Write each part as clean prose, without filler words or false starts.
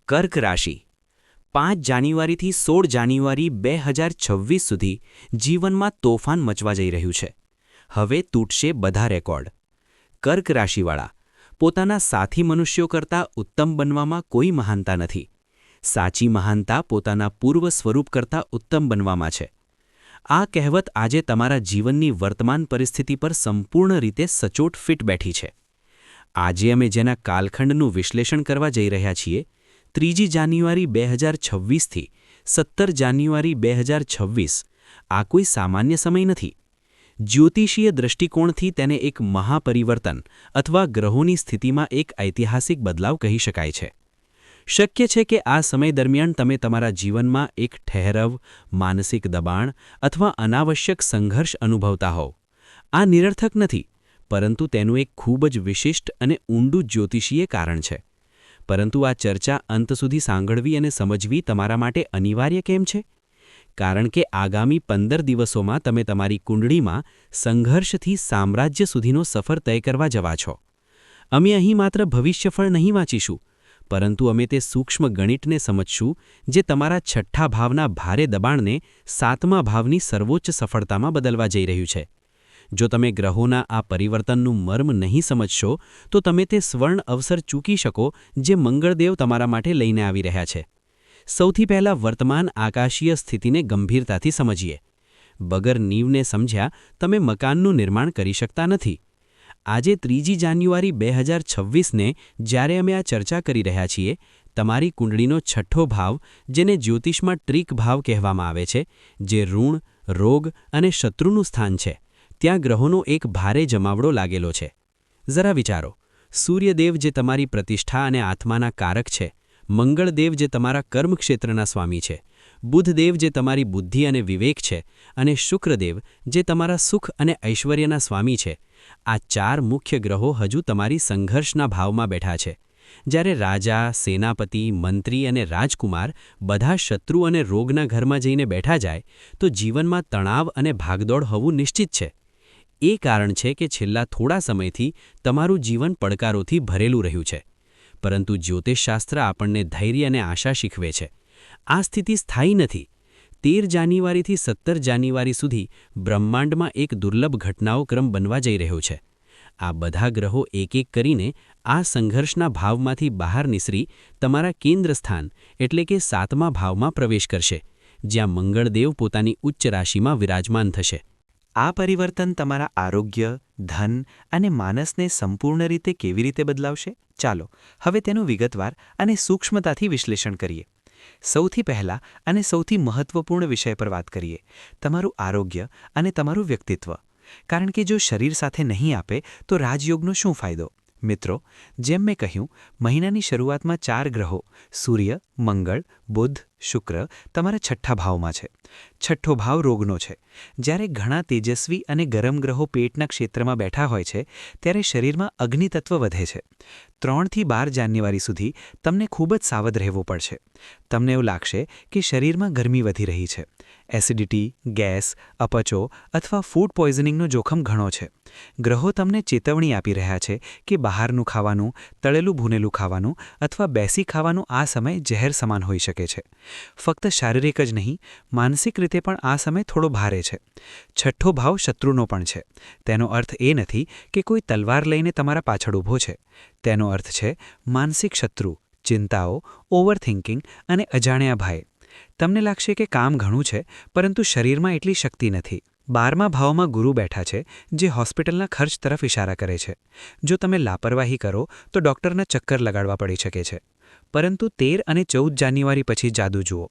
કર્ક રાશિ 5 જાન્યુઆરીથી 16 જાન્યુઆરી 2026 સુધી જીવનમાં તોફાન મચવા જઈ રહ્યું છે. હવે તૂટશે બધા રેકોર્ડ. કર્ક રાશિવાળા પોતાના સાથી મનુષ્યો કરતાં ઉત્તમ બનવામાં કોઈ મહાનતા નથી. સાચી મહાનતા પોતાના પૂર્વ સ્વરૂપ કરતાં ઉત્તમ બનવામાં છે. આ કહેવત આજે તમારા જીવનની વર્તમાન પરિસ્થિતિ પર સંપૂર્ણ રીતે સચોટ ફિટ બેઠી છે. આજે અમે જેના કાલખંડનું વિશ્લેષણ કરવા જઈ રહ્યા છીએ, 3 જાન્યુઆરી 2026થી 17 જાન્યુઆરી 2026, આ કોઈ સામાન્ય સમય નથી. જ્યોતિષીય દૃષ્ટિકોણથી તેને એક મહાપરિવર્તન અથવા ગ્રહોની સ્થિતિમાં એક ઐતિહાસિક બદલાવ કહી શકાય છે. શક્ય છે કે આ સમય દરમિયાન તમે તમારા જીવનમાં એક ઠહેરવ, માનસિક દબાણ અથવા અનાવશ્યક સંઘર્ષ અનુભવતા હોવ. આ નિરર્થક નથી, પરંતુ તેનું એક ખૂબ જ વિશિષ્ટ અને ઊંડું જ્યોતિષીય કારણ છે. પરંતુ આ ચર્ચા અંત સુધી સાંભળવી અને સમજવી તમારા માટે અનિવાર્ય કેમ છે? કારણ કે આગામી 15 દિવસોમાં તમે તમારી કુંડળીમાં સંઘર્ષથી સામ્રાજ્ય સુધીનો સફર તય કરવા જવા છો. અમે અહીં માત્ર ભવિષ્યફળ નહીં વાંચીશું, પરંતુ અમે તે સૂક્ષ્મ ગણિતને સમજશું જે તમારા 6ઠ્ઠા ભાવના ભારે દબાણને 7મા ભાવની સર્વોચ્ચ સફળતામાં બદલવા જઈ રહ્યું છે. જો તમે ગ્રહોના આ પરિવર્તનનું મર્મ નહીં સમજશો તો તમે તે સ્વર્ણ અવસર ચૂકી શકો જે મંગળદેવ તમારા માટે લઈને આવી રહ્યા છે. સૌથી પહેલાં વર્તમાન આકાશીય સ્થિતિને ગંભીરતાથી સમજીએ. વગર નીવને સમજ્યા તમે મકાનનું નિર્માણ કરી શકતા નથી. આજે 3 જાન્યુઆરી 2026ને જ્યારે અમે આ ચર્ચા કરી રહ્યા છીએ, તમારી કુંડળીનો 6ઠ્ઠો ભાવ, જેને જ્યોતિષમાં ટ્રીક ભાવ કહેવામાં આવે છે, જે ઋણ, રોગ અને શત્રુનું સ્થાન છે, ત્યાં ગ્રહોનો એક ભારે જમાવડો લાગેલો છે. જરા વિચારો, સૂર્યદેવ જે તમારી પ્રતિષ્ઠા અને આત્માના કારક છે, મંગળદેવ જે તમારા કર્મક્ષેત્રના સ્વામી છે, બુધદેવ જે તમારી બુદ્ધિ અને વિવેક છે, અને શુક્રદેવ જે તમારા સુખ અને ઐશ્વર્યના સ્વામી છે, આ 4 મુખ્ય ગ્રહો હજુ તમારી સંઘર્ષના ભાવમાં બેઠા છે. જ્યારે રાજા, સેનાપતિ, મંત્રી અને રાજકુમાર બધા શત્રુ અને રોગના ઘરમાં જઈને બેઠા જાય તો જીવનમાં તણાવ અને ભાગદોડ હોવું નિશ્ચિત છે. એ કારણ છે કે છેલ્લા થોડા સમયથી તમારું જીવન પડકારોથી ભરેલું રહ્યું છે. પરંતુ જ્યોતિષશાસ્ત્ર આપણને ધૈર્ય અને આશા શીખવે છે. આ સ્થિતિ સ્થાયી નથી. 13 જાન્યુઆરીથી 17 જાન્યુઆરી સુધી બ્રહ્માંડમાં એક દુર્લભ ઘટનાઓ ક્રમ બનવા જઈ રહ્યો છે. આ બધા ગ્રહો એક એક કરીને આ સંઘર્ષના ભાવમાંથી બહાર નીસરી તમારા કેન્દ્રસ્થાન એટલે કે 7મા ભાવમાં પ્રવેશ કરશે, જ્યાં મંગળદેવ પોતાની ઉચ્ચ રાશિમાં વિરાજમાન થશે. આ પરિવર્તન તમારા આરોગ્ય, ધન અને માનસને સંપૂર્ણ રીતે કેવી રીતે બદલાવશે? ચાલો હવે તેનું વિગતવાર અને સૂક્ષ્મતાથી વિશ્લેષણ કરીએ. સૌથી પહેલા અને સૌથી મહત્વપૂર્ણ વિષય પર વાત કરીએ, તમારું આરોગ્ય અને તમારું વ્યક્તિત્વ. કારણ કે જો શરીર સાથે નહીં આપે તો રાજયોગનો શું ફાયદો? મિત્રો, જેમ મેં કહ્યું, મહિનાની શરૂઆતમાં 4 ગ્રહો સૂર્ય, મંગળ, બુધ, શુક્ર તમારા 6ઠ્ઠા ભાવમાં છે. 6ઠ્ઠો ભાવ રોગનો છે. જ્યારે ઘણા તેજસ્વી અને ગરમ ગ્રહો પેટના ક્ષેત્રમાં બેઠા હોય છે ત્યારે શરીરમાં અગ્નિતત્વ વધે છે. 3 થી 12 જાન્યુઆરી સુધી તમને ખૂબ જ સાવધ રહેવું પડશે. તમને એવું લાગશે કે શરીરમાં ગરમી વધી રહી છે. એસિડિટી, ગેસ, અપચો અથવા ફૂડ પોઈઝનિંગનો જોખમ ઘણો છે. ગ્રહો તમને ચેતવણી આપી રહ્યા છે કે બહારનું ખાવાનું, તળેલું ભૂનેલું ખાવાનું અથવા બેસી ખાવાનું આ સમય ઝેર સમાન હોઈ શકે છે. ફક્ત શારીરિક જ નહીં, માનસિક રીતે પણ આ સમય થોડો ભારે છે. 6ઠ્ઠો ભાવ શત્રુનો પણ છે. તેનો અર્થ એ નથી કે કોઈ તલવાર લઈને તમારા પાછળ ઊભો છે. તેનો અર્થ છે માનસિક શત્રુ, ચિંતાઓ, ઓવરથિંકિંગ અને અજાણ્યા ભય. તમને લાગશે કે કામ ઘણું છે, પરંતુ શરીરમાં એટલી શક્તિ નથી. 12મા ભાવમાં ગુરુ બેઠા છે, જે હોસ્પિટલના ખર્ચ તરફ ઇશારા કરે છે. જો તમે લાપરવાહી કરો તો ડૉક્ટરના ચક્કર લગાડવા પડી શકે છે. પરંતુ 13 અને 14 જાન્યુઆરી પછી જાદુ જુઓ.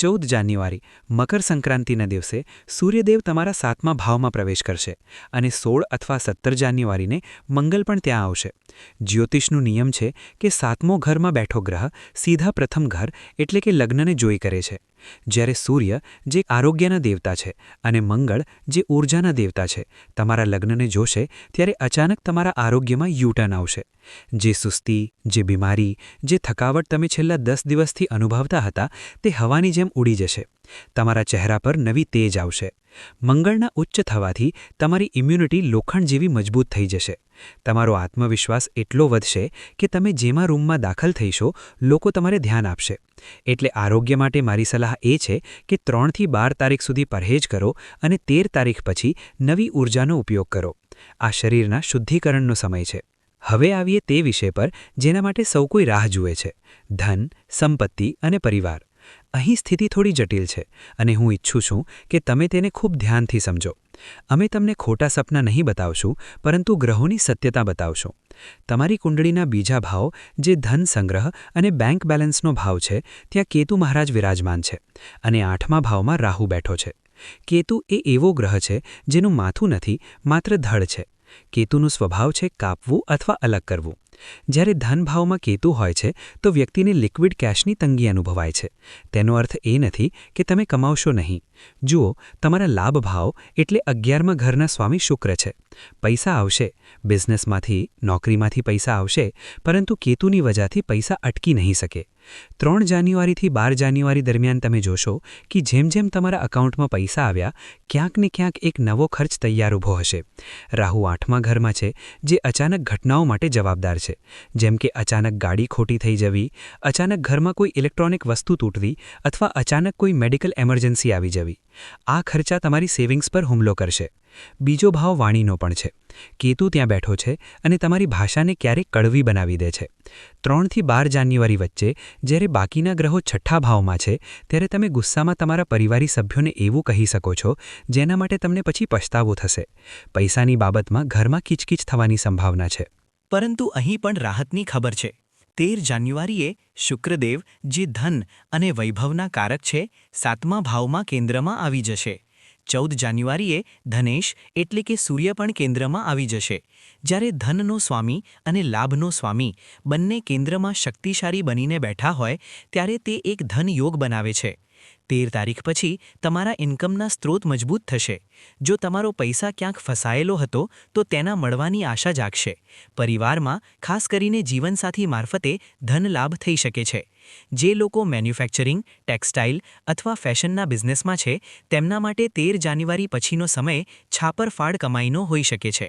14 જાન્યુઆરી મકર સંક્રાંતિના દિવસે સૂર્યદેવ તમારા 7મા ભાવમાં પ્રવેશ કરશે અને 16 અથવા 17 જાન્યુઆરીને મંગળ પણ ત્યાં આવશે. જ્યોતિષનું નિયમ છે કે 7મો ઘરમાં બેઠો ગ્રહ સીધા પ્રથમ ઘર એટલે કે લગ્નને જોઈ કરે છે. જ્યારે સૂર્ય જે આરોગ્યના દેવતા છે અને મંગળ જે ઊર્જાના દેવતા છે તમારા લગ્નને જોશે ત્યારે અચાનક તમારા આરોગ્યમાં યુટર્ન આવશે. જે સુસ્તી, જે બીમારી, જે થકાવટ તમે છેલ્લા 10 દિવસથી અનુભવતા હતા તે હવાની જેમ ઉડી જશે. તમારા ચહેરા પર નવી તેજ આવશે. મંગળના ઉચ્ચ થવાથી તમારી ઇમ્યુનિટી લોખંડ જેવી મજબૂત થઈ જશે. તમારો આત્મવિશ્વાસ એટલો વધશે કે તમે જેમાં રૂમમાં દાખલ થઈશો લોકો તમારે ધ્યાન આપશે. એટલે આરોગ્ય માટે મારી સલાહ એ છે કે 3 થી 12 તારીખ સુધી પરહેજ કરો અને 13 તારીખ પછી નવી ઊર્જાનો ઉપયોગ કરો. આ શરીરના શુદ્ધિકરણનો સમય છે. હવે આવીએ તે વિષય પર જેના માટે સૌ કોઈ રાહ જુએ છે: ધન, સંપત્તિ અને પરિવાર. અહીં સ્થિતિ થોડી જટિલ છે અને હું ઈચ્છું છું કે તમે તેને ખૂબ ધ્યાનથી સમજો. અમે તમને ખોટા સપના નહીં બતાવશું, પરંતુ ગ્રહોની સત્યતા બતાવશું. તમારી કુંડળીના બીજા ભાવ, જે ધન સંગ્રહ અને બેંક બેલેન્સનો ભાવ છે, ત્યાં કેતુ મહારાજ વિરાજમાન છે અને 8મા ભાવમાં રાહુ બેઠો છે. કેતુ એ એવો ગ્રહ છે જેનું માથું નથી, માત્ર ધડ છે. કેતુનું સ્વભાવ છે કાપવું અથવા અલગ કરવું. જ્યારે ધન ભાવમાં કેતુ હોય છે તો વ્યક્તિને લિક્વિડ કેશની તંગી અનુભવાય છે. તેનો અર્થ એ નથી કે તમે કમાવશો નહીં. જુઓ, તમારા લાભ ભાવ એટલે 11મા ઘરના સ્વામી શુક્ર છે. પૈસા આવશે, બિઝનેસમાંથી, નોકરીમાંથી પૈસા આવશે, પરંતુ કેતુની વજહથી પૈસા અટકી નહીં શકે. 3 જાન્યુઆરીથી 12 જાન્યુઆરી દરમિયાન તમે જોશો કે જેમ જેમ તમારા એકાઉન્ટમાં પૈસા આવ્યા, ક્યાંક ને ક્યાંક એક નવો ખર્ચ તૈયાર ઊભો હશે. રાહુ 8મા ઘરમાં છે, જે અચાનક ઘટનાઓ માટે જવાબદાર છે, જેમ કે અચાનક ગાડી ખોટી થઈ જવી, અચાનક ઘરમાં કોઈ ઇલેક્ટ્રોનિક વસ્તુ તૂટવી અથવા અચાનક કોઈ મેડિકલ એમરજન્સી આવી જવી. આ ખર્ચા તમારી સેવિંગ્સ પર હુમલો કરશે. બીજો ભાવ વાણીનો પણ છે. કેતુ ત્યાં બેઠો છે અને તમારી ભાષાને ક્યારેક કડવી બનાવી દે છે. 3 થી 12 જાન્યુઆરી વચ્ચે જ્યારે બાકીના ગ્રહો 6ઠ્ઠા ભાવમાં છે, ત્યારે તમે ગુસ્સામાં તમારા પરિવારી સભ્યોને એવું કહી શકો છો જેના માટે તમને પછી પછતાવો થશે. પૈસાની બાબતમાં ઘરમાં કિચકિચ થવાની સંભાવના છે. પરંતુ અહીં પણ રાહતની ખબર છે. 13 જાન્યુઆરીએ શુક્રદેવ, જે ધન અને વૈભવના કારક છે, 7મા ભાવમાં કેન્દ્રમાં આવી જશે. 14 જાન્યુઆરીએ ધનેશ એટલે કે સૂર્ય પણ કેન્દ્રમાં આવી જશે. જ્યારે ધનનો સ્વામી અને લાભનો સ્વામી બંને કેન્દ્રમાં શક્તિશાળી બનીને બેઠા હોય ત્યારે તે એક ધન યોગ બનાવે છે. 13 તારીખ પછી તમારા ઇન્કમના સ્ત્રોત મજબૂત થશે. જો તમારો પૈસા ક્યાંક ફસાયેલો હતો તો તેના મળવાની આશા જાગશે. પરિવારમાં, ખાસ કરીને જીવનસાથી મારફતે ધન લાભ થઈ શકે છે. જે લોકો મેન્યુફેક્ચરિંગ, ટેક્સટાઇલ અથવા ફેશનના બિઝનેસમાં છે, તેમના માટે 13 જાન્યુઆરી પછીનો સમય છાપરફાડ કમાઈનો હોઈ શકે છે.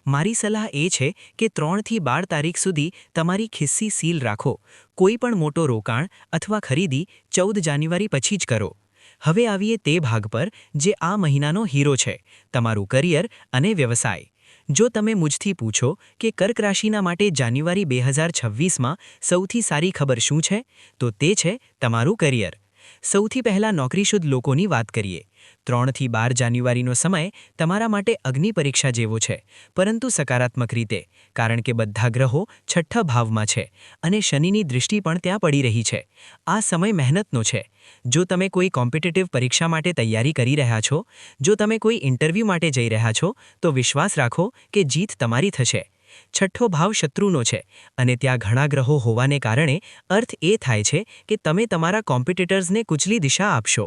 મારી સલાહ એ છે કે 3 થી 12 તારીખ સુધી તમારી ખિસ્સી સીલ રાખો. કોઈ પણ મોટો રોકાણ અથવા ખરીદી 14 જાન્યુઆરી પછી જ કરો. હવે આવીએ તે ભાગ પર જે આ મહિનાનો હીરો છે: તમારું કરિયર અને વ્યવસાય. જો તમે મુझથી પૂછો કે કર્ક રાશિના માટે જાન્યુઆરી 2026માં સૌથી સારી ખબર શું છે, તો તે છે તમારું કરિયર. સૌથી પહેલા નોકરીશુદ્ધ લોકોની વાત કરીએ. 3 થી 12 જાન્યુઆરીનો સમય તમારા માટે અગ્નિ પરીક્ષા જેવો છે, પરંતુ સકારાત્મક રીતે, કારણ કે બધા ગ્રહો 6ઠ્ઠા ભાવમાં છે અને શનિની દૃષ્ટિ પણ ત્યાં પડી રહી છે. આ સમય મહેનતનો છે. જો તમે કોઈ કોમ્પિટિટિવ પરીક્ષા માટે તૈયારી કરી રહ્યા છો, જો તમે કોઈ ઇન્ટરવ્યૂ માટે જઈ રહ્યા છો, તો વિશ્વાસ રાખો કે જીત તમારી થશે. 6ઠ્ઠો ભાવ શત્રુનો છે અને ત્યાં ઘણા ગ્રહો હોવાને કારણે અર્થ એ થાય છે કે તમે તમારા કોમ્પિટિટર્સને કુચલી દિશા આપશો.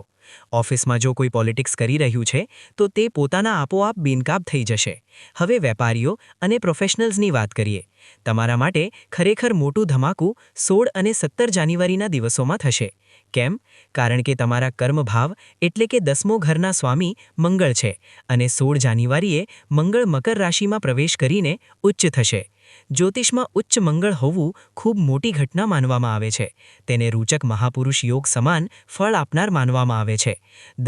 ઓફિસમાં જો કોઈ પોલિટિક્સ કરી રહ્યું છે તો તે પોતાના આપોઆપ બેનકાબ થઈ જશે. હવે વેપારીઓ અને પ્રોફેશનલ્સની વાત કરીએ. તમારા માટે ખરેખર મોટું ધમાકું 16 અને 17 જાન્યુઆરીના દિવસોમાં થશે. કેમ? કારણ કે તમારા કર્મભાવ એટલે કે 10મો ઘરના સ્વામી મંગળ છે અને 16 જાન્યુઆરીએ મંગળ મકર રાશિમાં પ્રવેશ કરીને ઉચ્ચ થશે. જ્યોતિષમાં ઉચ્ચ મંગળ હોવું ખૂબ મોટી ઘટના માનવામાં આવે છે. તેને રૂચક મહાપુરુષ યોગ સમાન ફળ આપનાર માનવામાં આવે છે.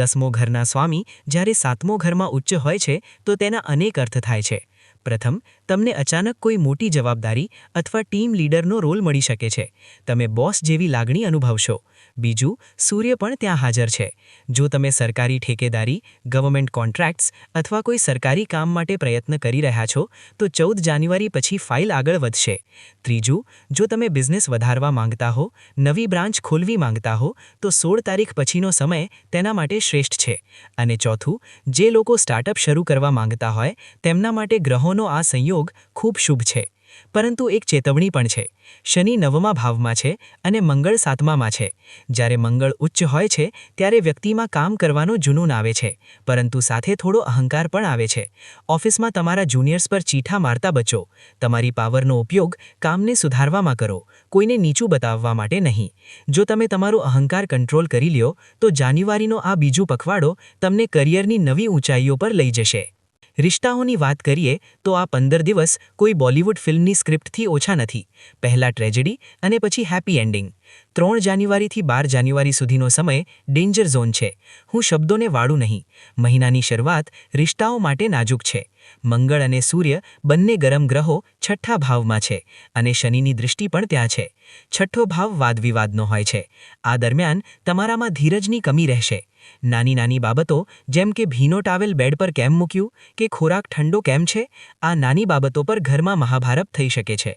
10મો ઘરના સ્વામી જ્યારે 7મો ઘરમાં ઉચ્ચ હોય છે તો તેના અનેક અર્થ થાય છે. પ્રથમ, તમને અચાનક કોઈ મોટી જવાબદારી અથવા ટીમ લીડરનો રોલ મળી શકે છે. તમે બોસ જેવી લાગણી અનુભવશો. બીજું, સૂર્ય પણ ત્યાં હાજર છે. જો તમે સરકારી ઠેકેદારી, ગવર્મેન્ટ કોન્ટ્રાક્ટ્સ અથવા કોઈ સરકારી કામ માટે પ્રયત્ન કરી રહ્યા છો, તો 14 જાન્યુઆરી પછી ફાઇલ આગળ વધશે. ત્રીજું, જો તમે બિઝનેસ વધારવા માંગતા હો, નવી બ્રાન્ચ ખોલવી માંગતા હો, તો 16 તારીખ પછીનો સમય તેના માટે શ્રેષ્ઠ છે. અને ચોથું, જે લોકો સ્ટાર્ટઅપ શરૂ કરવા માંગતા હોય તેમના માટે ગ્રહોનો આ સંયોગ ખૂબ શુભ છે. પરંતુ એક ચેતવણી પણ છે. શનિ 9મા ભાવમાં છે અને મંગળ 7મામાં છે. જ્યારે મંગળ ઉચ્ચ હોય છે ત્યારે વ્યક્તિમાં કામ કરવાનો જુનૂન આવે છે, પરંતુ સાથે થોડો અહંકાર પણ આવે છે. ઓફિસમાં તમારા જુનિયર્સ પર ચીઠા મારતા બચો. તમારી પાવરનો ઉપયોગ કામને સુધારવામાં કરો, કોઈને નીચું બતાવવા માટે નહીં. જો તમે તમારો અહંકાર કંટ્રોલ કરી લ્યો તો જાન્યુઆરીનો આ બીજું પખવાડો તમને કરિયરની નવી ઊંચાઈઓ પર લઈ જશે. રિશ્તાઓની વાત કરીએ તો આ 15 દિવસ કોઈ બોલિવૂડ ફિલ્મની સ્ક્રિપ્ટથી ઓછા નથી. પહેલા ટ્રેજેડી અને પછી હેપી એન્ડિંગ. 3 જાન્યુઆરીથી 12 જાન્યુઆરી સુધીનો સમય ડેન્જર ઝોન છે. હું શબ્દોને વાળું નહીં. મહિનાની શરૂઆત રિશ્તાઓ માટે નાજુક છે. મંગળ અને સૂર્ય બંને ગરમ ગ્રહો 6ઠ્ઠા ભાવમાં છે અને શનિની દૃષ્ટિ પણ ત્યાં છે. 6ઠ્ઠો ભાવ વાદવિવાદનો હોય છે. આ દરમિયાન તમારામાં ધીરજની કમી રહેશે. નાની નાની બાબતો જેમ કે ભીનો ટાવેલ બેડ પર કેમ મૂક્યું કે ખોરાક ઠંડો કેમ છે, આ નાની બાબતો પર ઘરમાં મહાભારત થઈ શકે છે.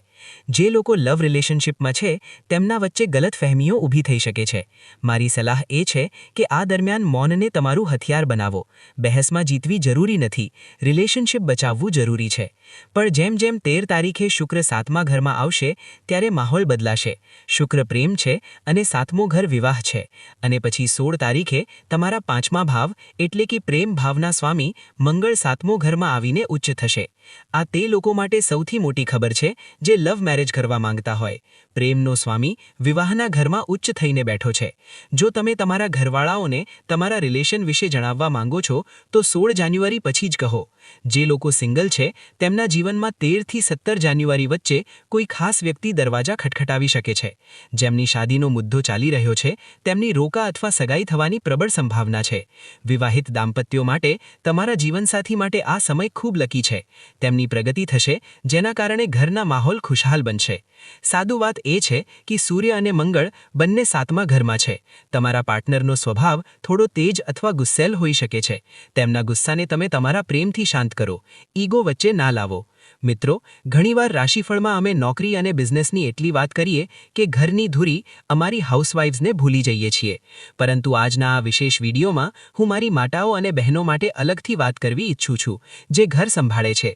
જે લોકો લવ રિલેશનશિપમાં છે તેમના વચ્ચે ગલતફહેમીઓ ઊભી થઈ શકે છે. મારી સલાહ એ છે કે આ દરમિયાન મૌનને તમારું હથિયાર બનાવો. બહેસમાં જીતવી જરૂરી નથી, રિલેશનશિપ બચાવવું જરૂરી છે. પણ જેમ જેમ 13 તારીખે શુક્ર 7મા ઘરમાં આવશે ત્યારે માહોલ બદલાશે. શુક્ર પ્રેમ છે અને 7મો ઘર વિવાહ છે. અને પછી 16 તારીખે તમારા 5મા ભાવ એટલે કે પ્રેમ ભાવના સ્વામી મંગળ 7મો ઘરમાં આવીને ઉચ્ચ થશે. આ તે લોકો માટે સૌથી મોટી ખબર છે જે લવ મેરેજ કરવા માંગતા હોય. પ્રેમનો સ્વામી વિવાહના ઘરમાં ઉચ્ચ થઈને બેઠો છે. જો તમે તમારા ઘરવાળાઓને તમારા રિલેશન વિશે જણાવવા માંગો છો તો 16 જાન્યુઆરી પછી જ કહો. જે લોકો સિંગલ છે તેમના જીવનમાં 13 થી 17 જાન્યુઆરી વચ્ચે કોઈ ખાસ વ્યક્તિ દરવાજા ખટખટાવી શકે છે. જેમની શાદીનો મુદ્દો ચાલી રહ્યો છે તેમની રોકા અથવા સગાઈ થવાની પ્રબળ સંભાવના છે. વિવાહિત દાંપત્યો માટે તમારા જીવનસાથી માટે આ સમય ખૂબ લકી છે. તેમની પ્રગતિ થશે જેના કારણે ઘરના માહોલ ખુશહાલ બનશે. સાદું વાત એ છે કે સૂર્ય અને મંગળ બંને 7મા ઘરમાં છે. તમારા પાર્ટનરનો સ્વભાવ થોડો તેજ અથવા ગુસ્સેલ હોઈ શકે છે. તેમના ગુસ્સાને તમે તમારા પ્રેમથી શાંત કરો. ઈગો વચ્ચે ના લાવો. મિત્રો, ઘણીવાર રાશિફળમાં અમે નોકરી અને બિઝનેસની એટલી વાત કરીએ કે ઘરની ધૂરી અમારી હાઉસવાઇવ્સને ભૂલી જઈએ છીએ. પરંતુ આજના આ વિશેષ વિડીયોમાં હું મારી માતાઓ અને બહેનો માટે અલગથી વાત કરવી ઈચ્છું છું જે ઘર સંભાળે છે.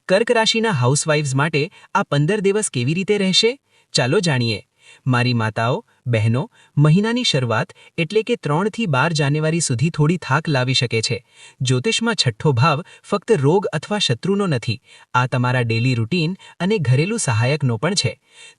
કર્ક રાશિના હાઉસવાઇવ્સ માટે આ 15 દિવસ કેવી રીતે રહેશે? ચાલો જાણીએ. મારી માતાઓ, બહેનો, મહિનાની શરૂઆત એટલે કે 3 થી 12 જાન્યુઆરી સુધી થોડી થાક લાવી શકે છે. જ્યોતિષમાં 6ઠ્ઠો ભાવ ફક્ત રોગ અથવા શત્રુનો નથી, આ તમારા ડેલી રૂટીન અને ઘરેલું સહાયકનો પણ છે.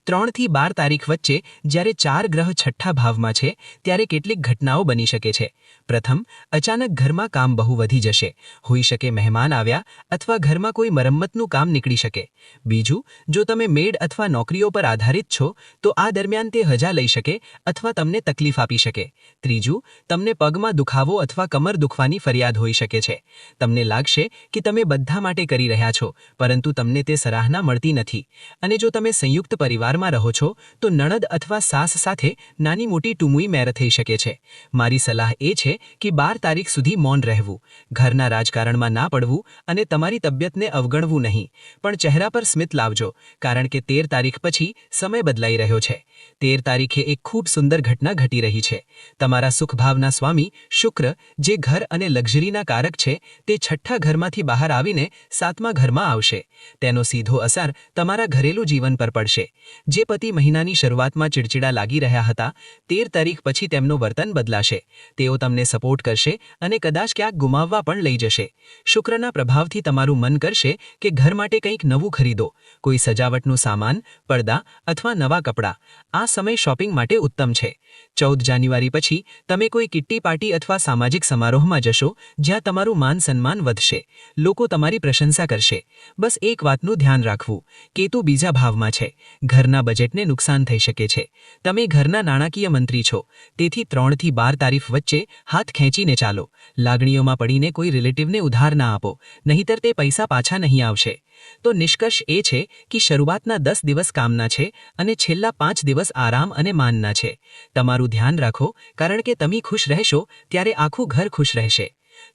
3 થી 12 તારીખ વચ્ચે જ્યારે 4 ગ્રહ 6ઠ્ઠા ભાવમાં છે ત્યારે કેટલીક ઘટનાઓ બની શકે છે. પ્રથમ, અચાનક ઘરમાં કામ બહુ વધી જશે. હોઈ શકે મહેમાન આવ્યા અથવા ઘરમાં કોઈ મરમ્મતનું કામ નીકળી શકે. બીજું, જો તમે મેડ અથવા નોકરીઓ પર આધારિત છો તો આ દરમિયાન તે રજા લઈ શકે અથવા તમને તકલીફ આપી શકે. ત્રીજું, તમને પગમાં દુખાવો અથવા કમર દુખવાની ફરિયાદ હોઈ શકે છે. તમને લાગશે કે તમે બધા માટે કરી રહ્યા છો પરંતુ તમને તે સરાહના મળતી નથી. અને જો તમે સંયુક્ત પરિવારમાં રહો છો તો નણદ અથવા સાસ સાથે નાની મોટી ટુમુઈ મેર થઈ શકે છે. મારી સલાહ એ છે કે 12 તારીખ સુધી મૌન રહેવું, ઘરના રાજકારણમાં ના પડવું અને તમારી તબિયતને અવગણવું નહીં. પણ ચહેરા પર સ્મિત લાવજો કારણ કે 13 તારીખ પછી સમય બદલાઈ રહ્યો છે. 13 તારીખે એક ખૂબ સુંદર ઘટના ઘટી રહી છે. તમારા સુખભાવના સ્વામી શુક્ર, જે ઘર અને લક્ઝરીના કારક છે, તે 6ઠ્ઠા ઘરમાંથી બહાર આવીને 7મા ઘરમાં આવશે. તેનો સીધો અસર તમારા ઘરેલું જીવન પર પડશે. જે પતિ મહિનાની શરૂઆતમાં ચિડચિડા લાગી રહ્યા હતા, 13 તારીખ પછી તેમનું વર્તન બદલાશે. તેઓ તમને સપોર્ટ કરશે અને કદાચ ક્યાંક ગુમાવવા પણ લઈ જશે. શુક્રના પ્રભાવથી તમારું મન કરશે કે ઘર માટે કંઈક નવું ખરીદો, કોઈ સજાવટનું સામાન, પડદા અથવા નવા કપડાં. આ સમય શોપિંગ માટે ઉત્તમ છે. 14 જાન્યુઆરી પછી તમે કોઈ કિટ્ટી પાર્ટી અથવા સામાજિક સમારોહમાં જશો જ્યાં તમારું માન સન્માન વધશે. લોકો તમારી પ્રશંસા કરશે. બસ એક વાતનું ધ્યાન રાખવું, કેતુ બીજા ભાવમાં છે. ઘરના બજેટને નુકસાન થઈ શકે છે. તમે ઘરના નાણાકીય મંત્રી છો, તેથી 3 થી 12 તારીખ વચ્ચે હાથ ખેંચીને ચાલો. લાગણીઓમાં પડીને કોઈ રિલેટિવને ઉધાર ના આપો, નહીંતર તે પૈસા પાછા નહીં આવશે. તો નિષ્કર્ષ એ છે કે શરૂઆતના 10 દિવસ કામના છે અને છેલ્લા 5 દિવસ આરામ અને માનના છે. તમારું ધ્યાન રાખો કારણ કે તમે ખુશ રહેશો ત્યારે આખું ઘર ખુશ રહેશે.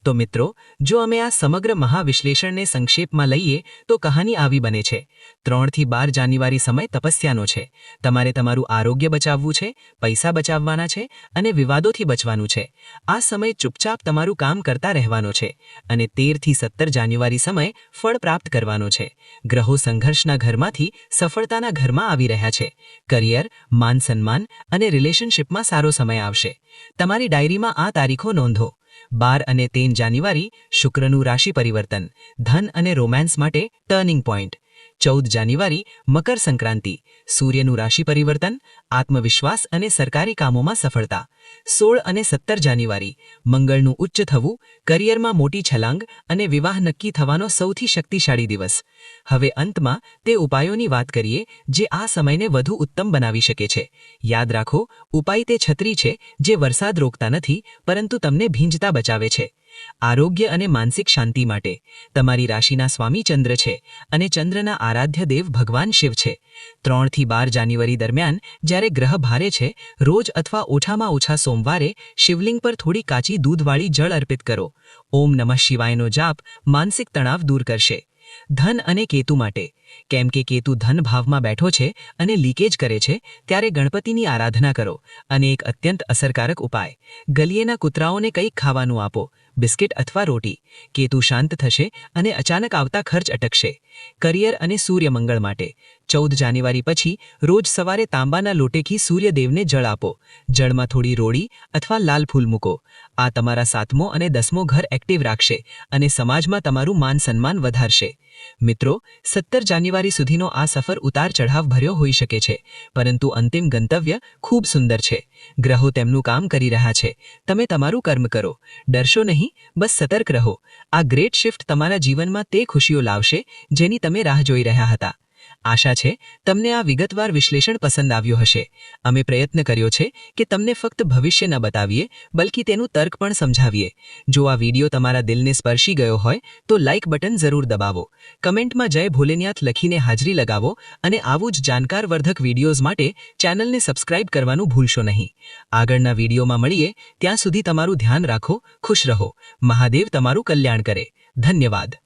તો મિત્રો, જો અમે આ સમગ્ર મહાવિશ્લેષણને સંક્ષેપમાં લઈએ તો કહાની આવી બને છે. 3 થી 12 જાન્યુઆરી સમય તપસ્યાનો છે. તમારે તમારું આરોગ્ય બચાવવું છે, પૈસા બચાવવાના છે અને વિવાદોથી બચવાનું છે. આ સમય ચૂપચાપ તમારું કામ કરતા રહેવાનો છે અને 13 થી 17 જાન્યુઆરી સમય ફળ પ્રાપ્ત કરવાનો છે. ગ્રહો સંઘર્ષના ઘરમાંથી સફળતાના ઘરમાં આવી રહ્યા છે. કરિયર, માન સન્માન અને રિલેશનશિપમાં સારો સમય આવશે. તમારી ડાયરીમાં આ તારીખો નોંધો. 12 અને 13 જાન્યુઆરી શુક્રનું રાશિ પરિવર્તન, ધન અને રોમાન્સ માટે ટર્નિંગ પોઈન્ટ. 14 જાન્યુઆરી મકર સંક્રાંતિ, સૂર્યનું રાશિ પરિવર્તન, આત્મવિશ્વાસ અને સરકારી કામોમાં સફળતા. 16 અને 17 જાન્યુઆરી મંગળનું ઉચ્ચ થવું, કરિયરમાં મોટી છલાંગ અને વિવાહ નક્કી થવાનો સૌથી શક્તિશાળી દિવસ. હવે અંતમાં તે ઉપાયોની વાત કરીએ જે આ સમયને વધુ ઉત્તમ બનાવી શકે છે. યાદ રાખો, ઉપાય તે છત્રી છે જે વરસાદ રોકતા નથી પરંતુ તમને ભીંજતા બચાવે છે. આરોગ્ય અને માનસિક શાંતિ માટે તમારી રાશિના સ્વામી ચંદ્ર છે અને ચંદ્રના આરાધ્ય દેવ ભગવાન શિવ છે. 3 થી 12 જાન્યુઆરી દરમિયાન જ્યારે ગ્રહ ભારે છે, રોજ અથવા ઓછામાં ઓછા સોમવારે શિવલિંગ પર થોડી કાચી દૂધવાળી જળ અર્પિત કરો. ઓમ નમઃ શિવાયનો જાપ માનસિક તણાવ દૂર કરશે. ધન અને કેતુ માટે, કેમ કે કેતુ ધન ભાવમાં બેઠો છે અને લીકેજ કરે છે, ત્યારે ગણપતિની આરાધના કરો. અને એક અત્યંત અસરકારક ઉપાય, ગલીએના કૂતરાઓને કંઈક ખાવાનું આપો, બિસ્કિટ અથવા રોટી. કેતુ શાંત થશે અને અચાનક આવતા ખર્ચ અટકશે. કરિયર અને સૂર્યમંગળ માટે 14 જાન્યુઆરી પછી રોજ સવારે તાંબાના લોટેથી સૂર્યદેવને જળ આપો. જળમાં થોડી રોળી અથવા લાલ ફૂલ મૂકો. આ તમારા 7મો અને 10મો ઘર એક્ટિવ રાખશે અને સમાજમાં તમારું માન સન્માન વધારશે. મિત્રો, 17 જાન્યુઆરી સુધીનો આ સફર ઉતાર ચઢાવ ભર્યો હોઈ શકે છે, પરંતુ અંતિમ ગંતવ્ય ખૂબ સુંદર છે. ગ્રહો તેમનું કામ કરી રહ્યા છે, તમે તમારું કર્મ કરો. ડરશો નહીં, બસ સતર્ક રહો. આ ગ્રેટ શિફ્ટ તમારા જીવનમાં તે ખુશીઓ લાવશે જેની તમે રાહ જોઈ રહ્યા હતા. આશા છે તમને આ વિગતવાર વિશ્લેષણ પસંદ આવ્યું હશે. અમે પ્રયત્ન કર્યો છે કે તમને ફક્ત ભવિષ્ય ન બતાવીએ બલ્કિ તેનું તર્ક પણ સમજાવીએ. જો આ વિડીયો તમારા દિલને સ્પર્શી ગયો હોય તો લાઇક બટન જરૂર દબાવો. કમેન્ટમાં જય ભોલેનાથ લખીને હાજરી લગાવો અને આવું જ જાણકારવર્ધક વિડીયોઝ માટે ચેનલને સબસ્ક્રાઇબ કરવાનું ભૂલશો નહીં. આગળના વિડીયોમાં મળીએ, ત્યાં સુધી તમારું ધ્યાન રાખો, ખુશ રહો. મહાદેવ તમારું કલ્યાણ કરે. ધન્યવાદ.